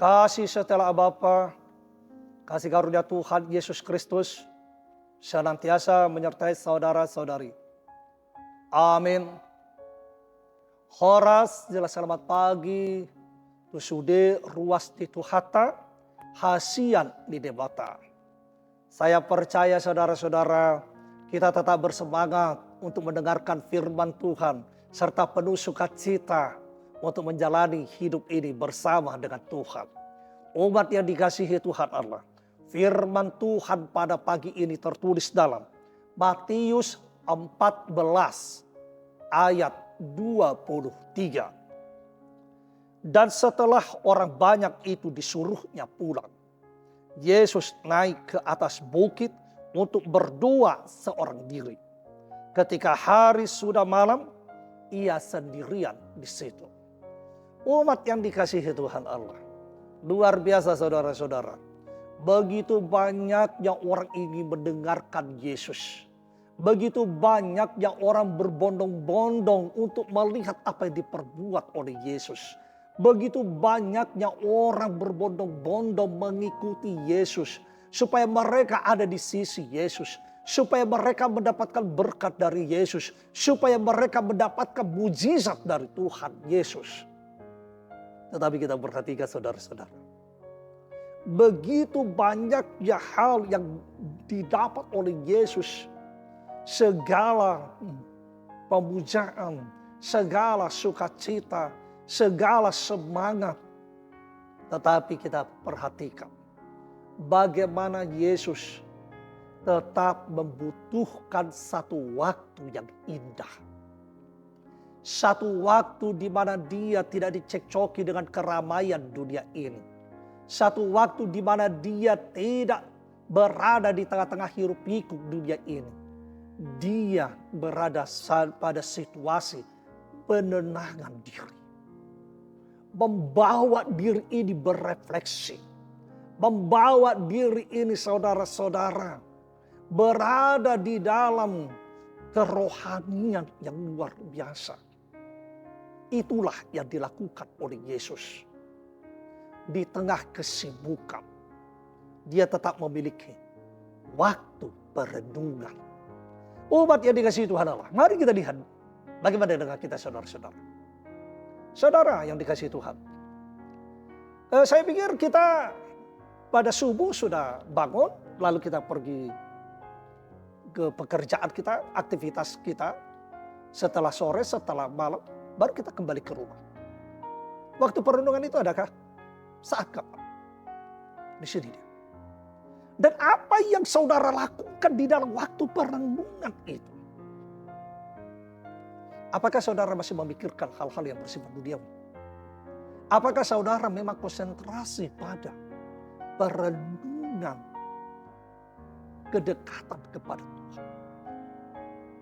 Kasih setelah Bapa, kasih karunia Tuhan Yesus Kristus senantiasa menyertai saudara-saudari. Amin. Horas jelas selamat pagi, tusude ruas tituhata, hasian di debata. Saya percaya saudara-saudara, kita tetap bersemangat untuk mendengarkan firman Tuhan, serta penuh sukacita untuk menjalani hidup ini bersama dengan Tuhan. Umat yang dikasihi Tuhan Allah, firman Tuhan pada pagi ini tertulis dalam Matius 14 ayat 23. Dan setelah orang banyak itu disuruhnya pulang, Yesus naik ke atas bukit untuk berdoa seorang diri. Ketika hari sudah malam, ia sendirian di situ. Umat yang dikasihi Tuhan Allah, luar biasa saudara-saudara. Begitu banyaknya orang ingin mendengarkan Yesus. Begitu banyaknya orang berbondong-bondong untuk melihat apa yang diperbuat oleh Yesus. Begitu banyaknya orang berbondong-bondong mengikuti Yesus, supaya mereka ada di sisi Yesus, supaya mereka mendapatkan berkat dari Yesus, supaya mereka mendapatkan mujizat dari Tuhan Yesus. Tetapi kita perhatikan saudara-saudara, begitu banyaknya hal yang didapat oleh Yesus, segala pemujaan, segala sukacita, segala semangat. Tetapi kita perhatikan bagaimana Yesus tetap membutuhkan satu waktu yang indah. Satu waktu di mana dia tidak dicekcoki dengan keramaian dunia ini. Satu waktu di mana dia tidak berada di tengah-tengah hiruk pikuk dunia ini. Dia berada pada situasi penenangan diri. Membawa diri ini berefleksi. Membawa diri ini saudara-saudara berada di dalam kerohanian yang luar biasa. Itulah yang dilakukan oleh Yesus. Di tengah kesibukan, dia tetap memiliki waktu perenungan. Umat yang dikasihi Tuhan Allah, mari kita lihat bagaimana dengan kita saudara-saudara. Saudara yang dikasihi Tuhan, saya pikir kita pada subuh sudah bangun, lalu kita pergi ke pekerjaan kita, aktivitas kita. Setelah sore, setelah malam, baru kita kembali ke rumah. Waktu perenungan itu adakah? Saat kapan? Di sini dia. Dan apa yang saudara lakukan di dalam waktu perenungan itu? Apakah saudara masih memikirkan hal-hal yang bersifat duniawi? Apakah saudara memang konsentrasi pada perenungan kedekatan kepada Tuhan?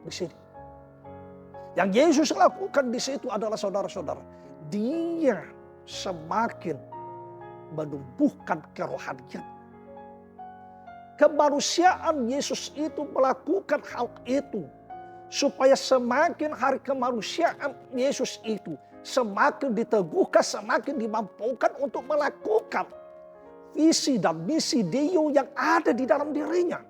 Di sini. Yang Yesus lakukan di situ adalah saudara-saudara, dia semakin menumbuhkan kerohanian. Kemanusiaan Yesus itu melakukan hal itu supaya semakin hari kemanusiaan Yesus itu semakin diteguhkan, semakin dimampukan untuk melakukan visi dan misi Deo yang ada di dalam dirinya.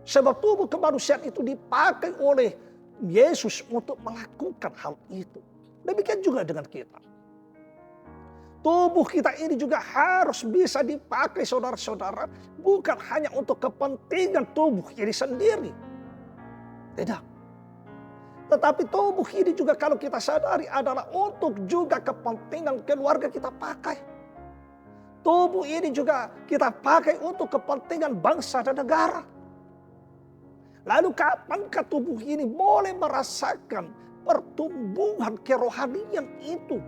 Sebab tubuh kemanusiaan itu dipakai oleh Yesus untuk melakukan hal itu. Demikian juga dengan kita. Tubuh kita ini juga harus bisa dipakai saudara-saudara. Bukan hanya untuk kepentingan tubuh ini sendiri. Tidak. Tetapi tubuh ini juga kalau kita sadari adalah untuk juga kepentingan keluarga kita pakai. Tubuh ini juga kita pakai untuk kepentingan bangsa dan negara. Lalu kapankah tubuh ini boleh merasakan pertumbuhan kerohanian itu?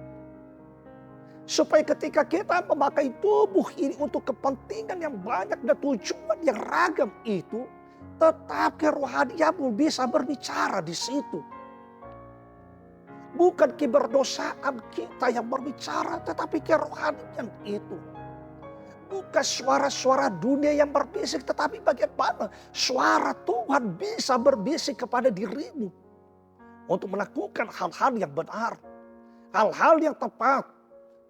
Supaya ketika kita memakai tubuh ini untuk kepentingan yang banyak dan tujuan yang ragam itu, tetap kerohanianmu bisa berbicara di situ. Bukan keberdosaan kita yang berbicara, tetapi kerohanian itu. Bukan suara-suara dunia yang berbisik, tetapi bagaimana suara Tuhan bisa berbisik kepada dirimu untuk melakukan hal-hal yang benar, hal-hal yang tepat.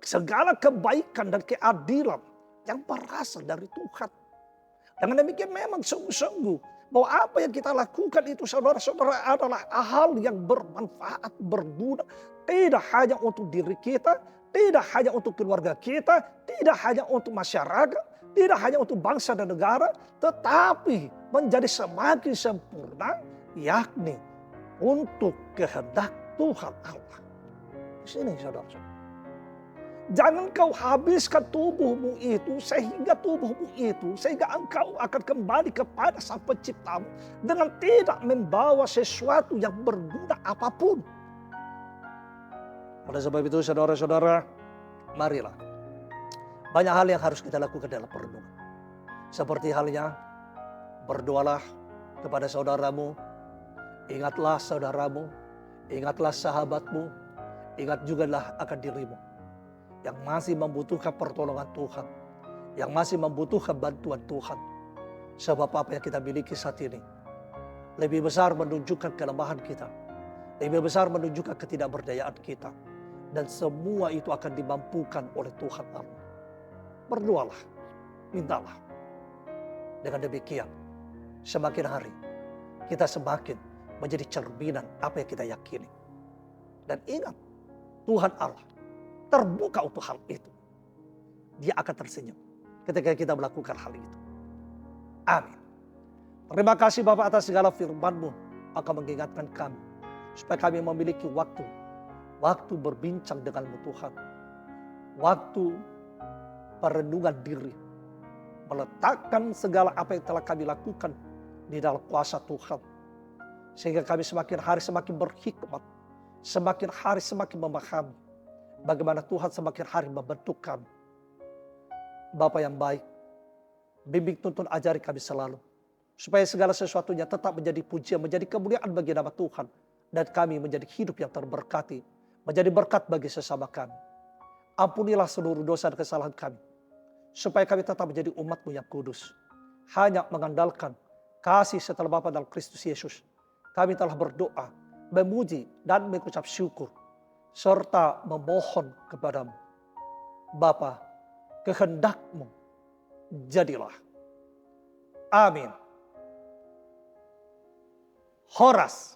segala kebaikan dan keadilan yang berasal dari Tuhan. Dengan demikian memang sungguh-sungguh bahwa apa yang kita lakukan itu saudara-saudara adalah hal yang bermanfaat, berguna. Tidak hanya untuk diri kita, tidak hanya untuk keluarga kita, tidak hanya untuk masyarakat, tidak hanya untuk bangsa dan negara, tetapi menjadi semakin sempurna, yakni untuk kehendak Tuhan Allah. Di sini saudara-saudara. Jangan kau habiskan tubuhmu itu sehingga engkau akan kembali kepada Sang Penciptamu dengan tidak membawa sesuatu yang berguna apapun. Oleh sebab itu saudara-saudara, marilah. Banyak hal yang harus kita lakukan dalam perenungan. Seperti halnya berdoalah kepada saudaramu, ingatlah saudaramu, ingatlah sahabatmu, ingat jugalah akan dirimu yang masih membutuhkan pertolongan Tuhan, yang masih membutuhkan bantuan Tuhan. Sebab apa yang kita miliki saat ini lebih besar menunjukkan kelemahan kita, lebih besar menunjukkan ketidakberdayaan kita, dan semua itu akan dimampukan oleh Tuhan Allah. Berdoalah, mintalah. Dengan demikian, semakin hari kita semakin menjadi cerminan apa yang kita yakini. Dan ingat, Tuhan Allah terbuka untuk hal itu. Dia akan tersenyum ketika kita melakukan hal itu. Amin. Terima kasih Bapak atas segala firman-Mu akan mengingatkan kami supaya kami memiliki waktu berbincang dengan-Mu Tuhan. Waktu perenungan diri, meletakkan segala apa yang telah kami lakukan di dalam kuasa Tuhan. Sehingga kami semakin hari semakin berhikmat, semakin hari semakin memahami bagaimana Tuhan semakin hari membentuk kami. Bapa yang baik, bimbing tuntun ajari kami selalu, supaya segala sesuatunya tetap menjadi pujian, menjadi kemuliaan bagi nama Tuhan, dan kami menjadi hidup yang terberkati, menjadi berkat bagi sesama kami. Ampunilah seluruh dosa dan kesalahan kami, supaya kami tetap menjadi umat-Mu yang kudus. Hanya mengandalkan kasih setelah Bapa dalam Kristus Yesus, kami telah berdoa, memuji dan mengucap syukur, serta memohon kepadamu. Bapa, kehendak-Mu jadilah. Amin. Horas.